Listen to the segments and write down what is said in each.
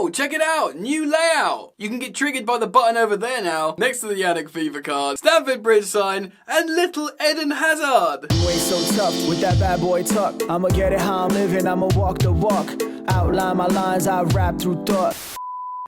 Oh, check it out! New layout! You can get triggered by the button over there now, next to the Yannick Fever card, Stamford Bridge sign, and little Eden Hazard! You ain't so tough with that bad boy tuck. I'ma get it how I'm living, I'ma walk the walk. Outline my lines, I rap through thought.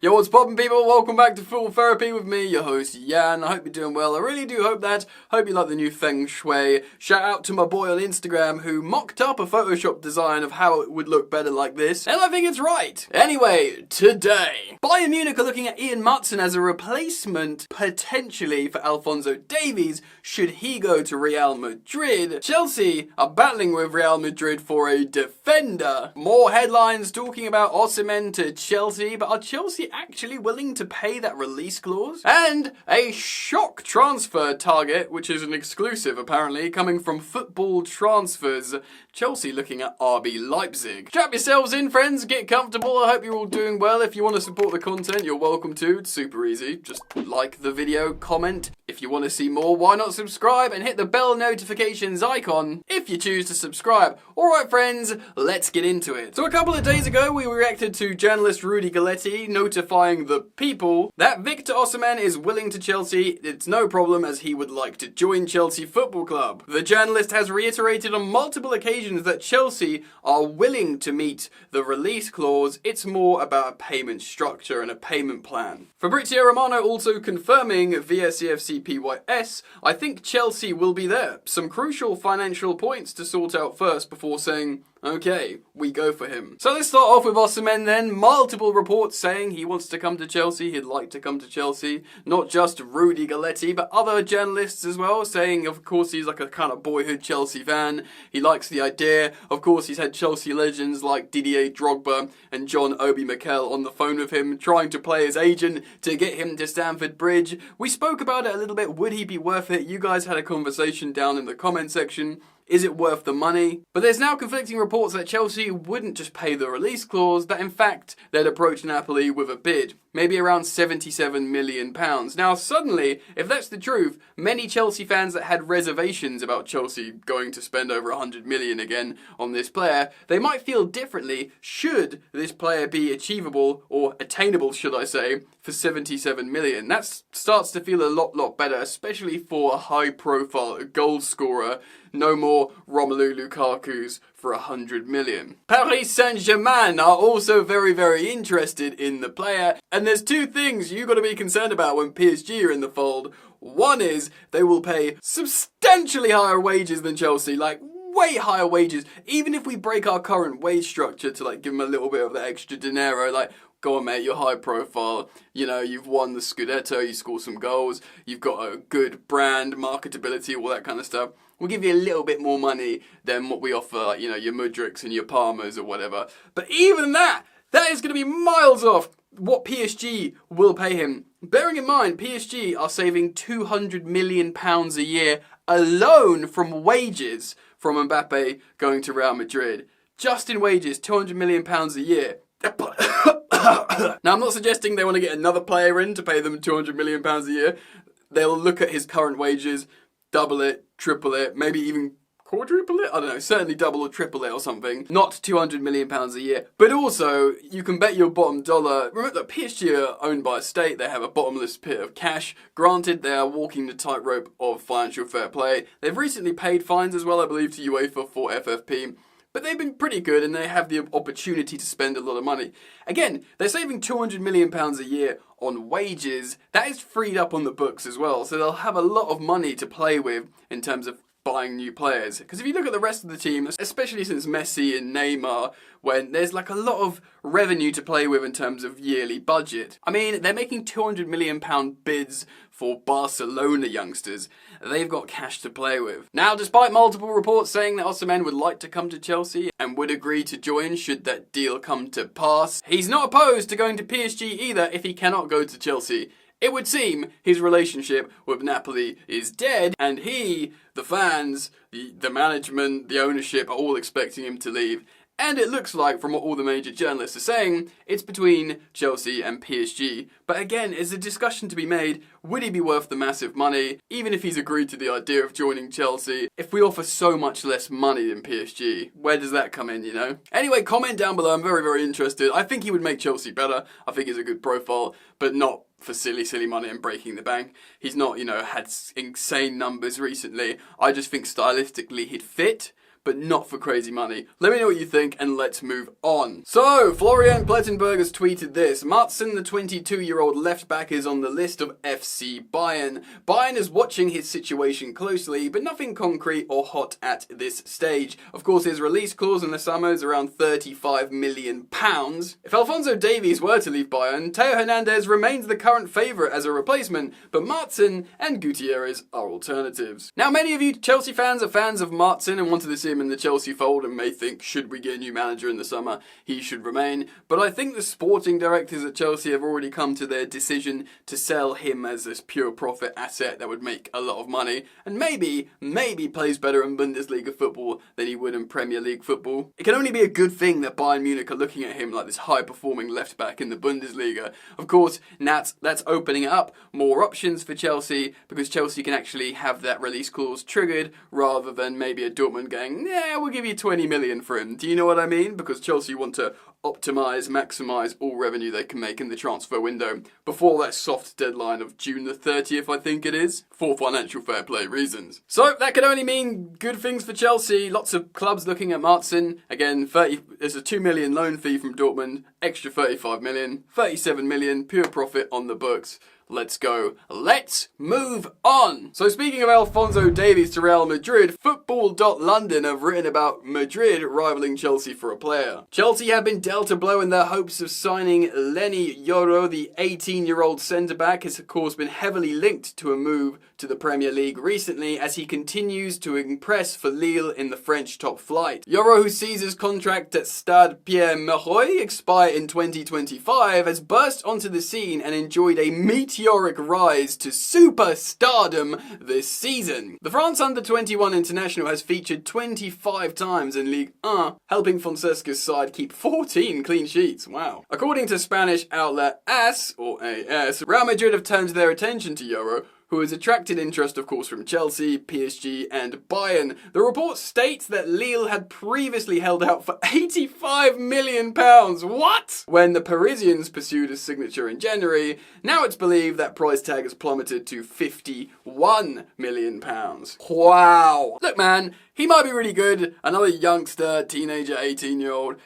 Yo, what's poppin' people? Welcome back to Full Therapy with me, your host Yan. I hope you're doing well. I really do hope that. Hope you like the new Feng Shui. Shout out to my boy on Instagram who mocked up a Photoshop design of how it would look better like this. And I think it's right. Anyway, today, Bayern Munich are looking at Ian Maatsen as a replacement, potentially, for Alphonso Davies, should he go to Real Madrid. Chelsea are battling with Real Madrid for a defender. More headlines talking about Osimhen to Chelsea, but are Chelsea actually willing to pay that release clause? And a shock transfer target, which is an exclusive apparently, coming from Football Transfers. Chelsea looking at RB Leipzig. Strap yourselves in, friends, get comfortable. I hope you're all doing well. If you want to support the content, you're welcome to. It's super easy. Just like the video, comment. If you want to see more, why not subscribe and hit the bell notifications icon if you choose to subscribe. Alright friends, let's get into it. So a couple of days ago, we reacted to journalist Rudy Galletti notifying the people that Victor Osimhen is willing to Chelsea. It's no problem as he would like to join Chelsea Football Club. The journalist has reiterated on multiple occasions that Chelsea are willing to meet the release clause. It's more about a payment structure and a payment plan. Fabrizio Romano also confirming via CFC PYS, I think Chelsea will be there. Some crucial financial points to sort out first before saying, okay, we go for him. So let's start off with Osimhen then. Multiple reports saying he wants to come to Chelsea, he'd like to come to Chelsea. Not just Rudy Galletti, but other journalists as well, saying of course he's like a kind of boyhood Chelsea fan. He likes the idea. Of course he's had Chelsea legends like Didier Drogba and John Obi Mikel on the phone with him, trying to play his agent to get him to Stamford Bridge. We spoke about it a little bit. Would he be worth it? You guys had a conversation down in the comment section. Is it worth the money? But there's now conflicting reports that Chelsea wouldn't just pay the release clause, that in fact they'd approach Napoli with a bid, maybe around £77 million. Now suddenly, if that's the truth, many Chelsea fans that had reservations about Chelsea going to spend over £100 million again on this player, they might feel differently should this player be achievable, or attainable should I say, for £77 million. That starts to feel a lot better, especially for a high profile goal scorer. No more Romelu Lukaku's for £100 million. Paris Saint-Germain are also very interested in the player, and there's two things you got to be concerned about when PSG are in the fold. One is they will pay substantially higher wages than Chelsea, like way higher wages. Even if we break our current wage structure to like give them a little bit of the extra dinero, like, go on mate, you're high profile, you know, you've won the Scudetto, you scored some goals, you've got a good brand, marketability, all that kind of stuff. We'll give you a little bit more money than what we offer, you know, your Mudriks and your Palmers or whatever. But even that is going to be miles off what PSG will pay him. Bearing in mind, PSG are saving £200 million a year alone from wages from Mbappe going to Real Madrid. Just in wages, £200 million a year. Now, I'm not suggesting they want to get another player in to pay them £200 million a year. They'll look at his current wages, double it, triple it, maybe even quadruple it? I don't know, certainly double or triple it or something. Not £200 million a year. But also, you can bet your bottom dollar. Remember that PSG are owned by a state, they have a bottomless pit of cash. Granted, they are walking the tightrope of financial fair play. They've recently paid fines as well, I believe, to UEFA for FFP. But they've been pretty good and they have the opportunity to spend a lot of money. Again, they're saving £200 million a year on wages. That is freed up on the books as well. So they'll have a lot of money to play with in terms of buying new players. Because if you look at the rest of the team, especially since Messi and Neymar, when there's like a lot of revenue to play with in terms of yearly budget. I mean, they're making £200 million bids for Barcelona youngsters. They've got cash to play with. Now, despite multiple reports saying that Osimhen would like to come to Chelsea and would agree to join should that deal come to pass, he's not opposed to going to PSG either if he cannot go to Chelsea. It would seem his relationship with Napoli is dead, and he, the fans, the management, the ownership are all expecting him to leave. And it looks like, from what all the major journalists are saying, it's between Chelsea and PSG. But again, it's a discussion to be made. Would he be worth the massive money? Even if he's agreed to the idea of joining Chelsea, if we offer so much less money than PSG, where does that come in, you know? Anyway, comment down below. I'm very, very interested. I think he would make Chelsea better. I think he's a good profile, but not for silly money and breaking the bank. He's not, had insane numbers recently. I just think stylistically he'd fit, but not for crazy money. Let me know what you think, and let's move on. So, Florian Plettenberg has tweeted this. Maatsen, the 22-year-old left-back, is on the list of FC Bayern. Bayern is watching his situation closely, but nothing concrete or hot at this stage. Of course, his release clause in the summer is around £35 million. If Alphonso Davies were to leave Bayern, Theo Hernandez remains the current favourite as a replacement, but Maatsen and Gutierrez are alternatives. Now, many of you Chelsea fans are fans of Maatsen and wanted to see him in the Chelsea fold and may think, should we get a new manager in the summer, he should remain. But I think the sporting directors at Chelsea have already come to their decision to sell him as this pure profit asset that would make a lot of money, and maybe plays better in Bundesliga football than he would in Premier League football. It can only be a good thing that Bayern Munich are looking at him like this high-performing left-back in the Bundesliga. Of course, that's opening up more options for Chelsea, because Chelsea can actually have that release clause triggered, rather than maybe a Dortmund going, yeah, we'll give you 20 million for him. Do you know what I mean? Because Chelsea want to maximise all revenue they can make in the transfer window before that soft deadline of June the 30th, I think it is, for financial fair play reasons. So that could only mean good things for Chelsea. Lots of clubs looking at Maatsen. Again, there's a 2 million loan fee from Dortmund, extra 35 million, 37 million, pure profit on the books. Let's go. Let's move on. So speaking of Alphonso Davies to Real Madrid, Football.London have written about Madrid rivaling Chelsea for a player. Chelsea have been dealt a blow in their hopes of signing Leny Yoro. The 18-year-old centre-back has of course been heavily linked to a move to the Premier League recently, as he continues to impress for Lille in the French top flight. Yoro, who sees his contract at Stade Pierre-Mauroy expire in 2025, has burst onto the scene and enjoyed a meteoric rise to superstardom this season. The France under-21 international has featured 25 times in Ligue 1, helping Fonseca's side keep 14 clean sheets. Wow. According to Spanish outlet AS, Real Madrid have turned their attention to Yoro, who has attracted interest, of course, from Chelsea, PSG and Bayern. The report states that Lille had previously held out for £85 million. What? When the Parisians pursued his signature in January, now it's believed that price tag has plummeted to £51 million. Wow. Look, man, he might be really good. Another youngster, teenager, 18-year-old.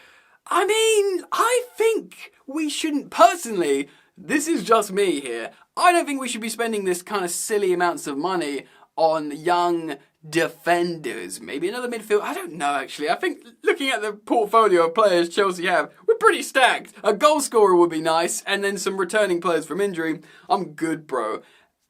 I mean, I think we shouldn't, personally, this is just me here, I don't think we should be spending this kind of silly amounts of money on young defenders. Maybe another midfield. I don't know, actually. I think looking at the portfolio of players Chelsea have, we're pretty stacked. A goal scorer would be nice, and then some returning players from injury. I'm good, bro.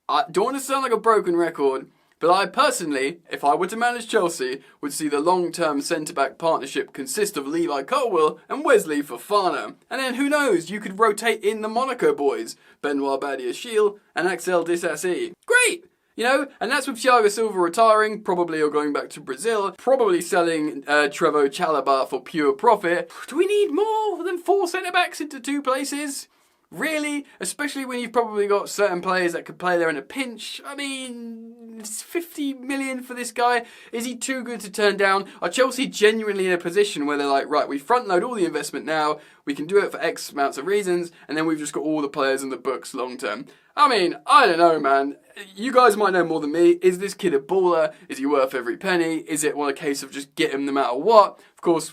I don't want to sound like a broken record, but I personally, if I were to manage Chelsea, would see the long-term centre-back partnership consist of Levi Colwill and Wesley Fofana. And then who knows, you could rotate in the Monaco boys, Benoit Badiashile and Axel Disasi. Great! And that's with Thiago Silva retiring, probably or going back to Brazil, probably selling Trevoh Chalobah for pure profit. Do we need more than 4 centre-backs into 2 places? Really? Especially when you've probably got certain players that could play there in a pinch. I mean, it's 50 million for this guy. Is he too good to turn down? Are Chelsea genuinely in a position where they're like, right, we front load all the investment now, we can do it for X amounts of reasons, and then we've just got all the players in the books long term? I mean, I don't know, man. You guys might know more than me. Is this kid a baller? Is he worth every penny? Is it a case of just get him no matter what? Of course,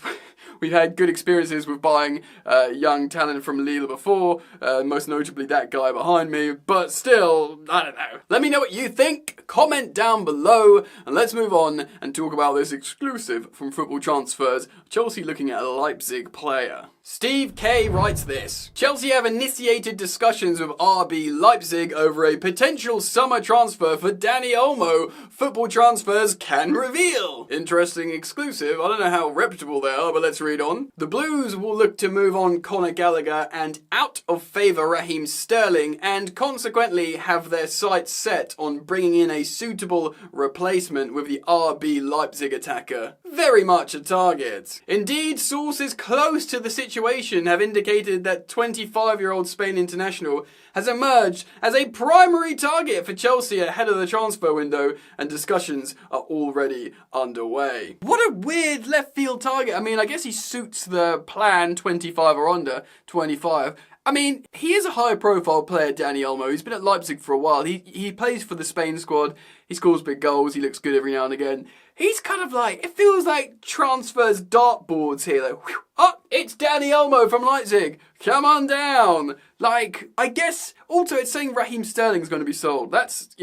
we've had good experiences with buying young talent from Lille before, most notably that guy behind me, but still, I don't know. Let me know what you think, comment down below, and let's move on and talk about this exclusive from Football Transfers, Chelsea looking at a Leipzig player. Steve K writes this. Chelsea have initiated discussions with RB Leipzig over a potential summer transfer for Dani Olmo. Football Transfers can reveal. Interesting exclusive. I don't know how reputable they are, but let's read on. The Blues will look to move on Conor Gallagher and out of favour Raheem Sterling, and consequently have their sights set on bringing in a suitable replacement with the RB Leipzig attacker. Very much a target. Indeed, sources close to the situation have indicated that 25-year-old Spain international has emerged as a primary target for Chelsea ahead of the transfer window, and discussions are already underway. What a weird left field target. I mean, I guess he suits the plan, 25 or under, 25. I mean, he is a high-profile player, Dani Olmo. He's been at Leipzig for a while. He plays for the Spain squad. He scores big goals. He looks good every now and again. He's kind of like, it feels like transfers dartboards here. Like, whew, oh, it's Dani Olmo from Leipzig. Come on down. Like, I guess, also it's saying Raheem Sterling's going to be sold. That's,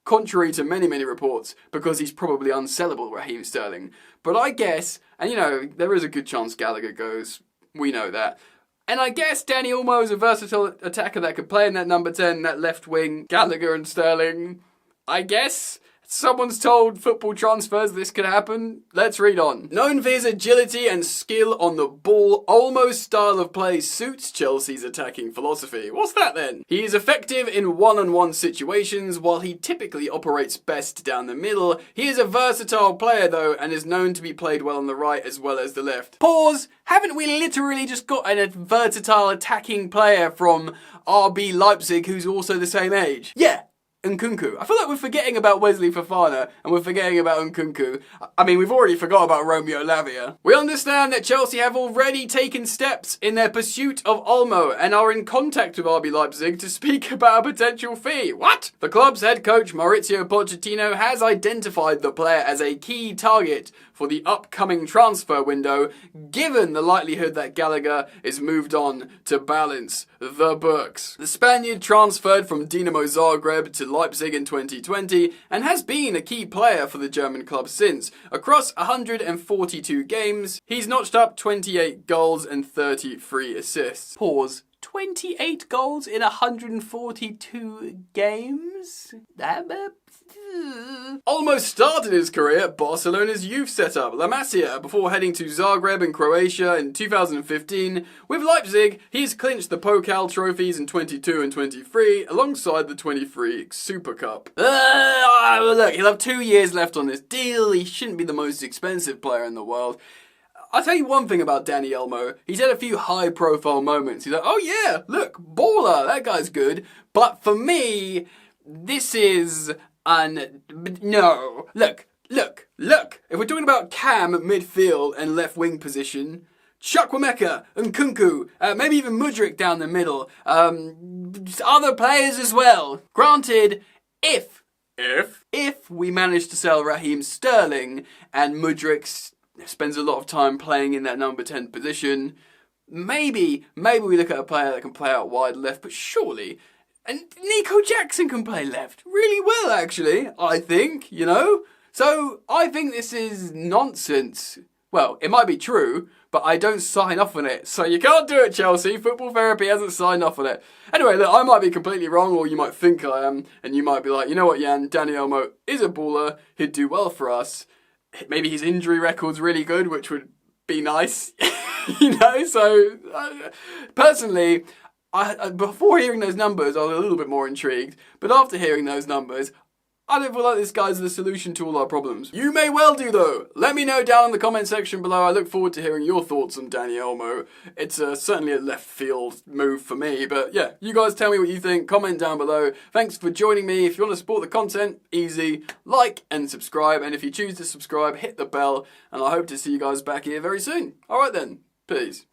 contrary to many, many reports, because he's probably unsellable, Raheem Sterling. But I guess, and there is a good chance Gallagher goes. We know that. And I guess Dani Olmo is a versatile attacker that could play in that number 10, that left wing, Gallagher and Sterling. I guess someone's told Football Transfers this could happen. Let's read on. Known for his agility and skill on the ball, Olmo's style of play suits Chelsea's attacking philosophy. What's that then? He is effective in one-on-one situations, while he typically operates best down the middle. He is a versatile player though, and is known to be played well on the right as well as the left. Pause! Haven't we literally just got a versatile attacking player from RB Leipzig who's also the same age? Yeah! Nkunku. I feel like we're forgetting about Wesley Fofana and we're forgetting about Nkunku. I mean, we've already forgot about Romeo Lavia. We understand that Chelsea have already taken steps in their pursuit of Olmo and are in contact with RB Leipzig to speak about a potential fee. What? The club's head coach Mauricio Pochettino has identified the player as a key target for the upcoming transfer window, given the likelihood that Gallagher is moved on to balance the books. The Spaniard transferred from Dinamo Zagreb to Leipzig in 2020 and has been a key player for the German club since. Across 142 games, he's notched up 28 goals and 33 assists. Pause. 28 goals in 142 games? Almost started his career at Barcelona's youth setup, La Masia, before heading to Zagreb in Croatia in 2015. With Leipzig, he's clinched the Pokal trophies in 22 and 23, alongside the 23 Super Cup. Look, he'll have 2 years left on this deal. He shouldn't be the most expensive player in the world. I'll tell you one thing about Dani Olmo. He's had a few high-profile moments. He's like, oh yeah, look, baller, that guy's good. But for me, this is no. Look. If we're talking about Cam at midfield and left wing position, Chukwuemeka and Nkunku, maybe even Mudryk down the middle, other players as well. Granted, if we manage to sell Raheem Sterling and Mudryk spends a lot of time playing in that number 10 position, maybe we look at a player that can play out wide left, but surely, and Nico Jackson can play left really well, actually, I think, So, I think this is nonsense. Well, it might be true, but I don't sign off on it. So you can't do it, Chelsea. Football Therapy hasn't signed off on it. Anyway, look, I might be completely wrong, or you might think I am, and you might be like, you know what, Jan, Dani Olmo is a baller. He'd do well for us. Maybe his injury record's really good, which would be nice, So, personally, before hearing those numbers, I was a little bit more intrigued. But after hearing those numbers, I don't feel like this guy's the solution to all our problems. You may well do, though. Let me know down in the comment section below. I look forward to hearing your thoughts on Dani Olmo. It's certainly a left field move for me. But yeah, you guys tell me what you think. Comment down below. Thanks for joining me. If you want to support the content, easy. Like and subscribe. And if you choose to subscribe, hit the bell. And I hope to see you guys back here very soon. All right then. Peace.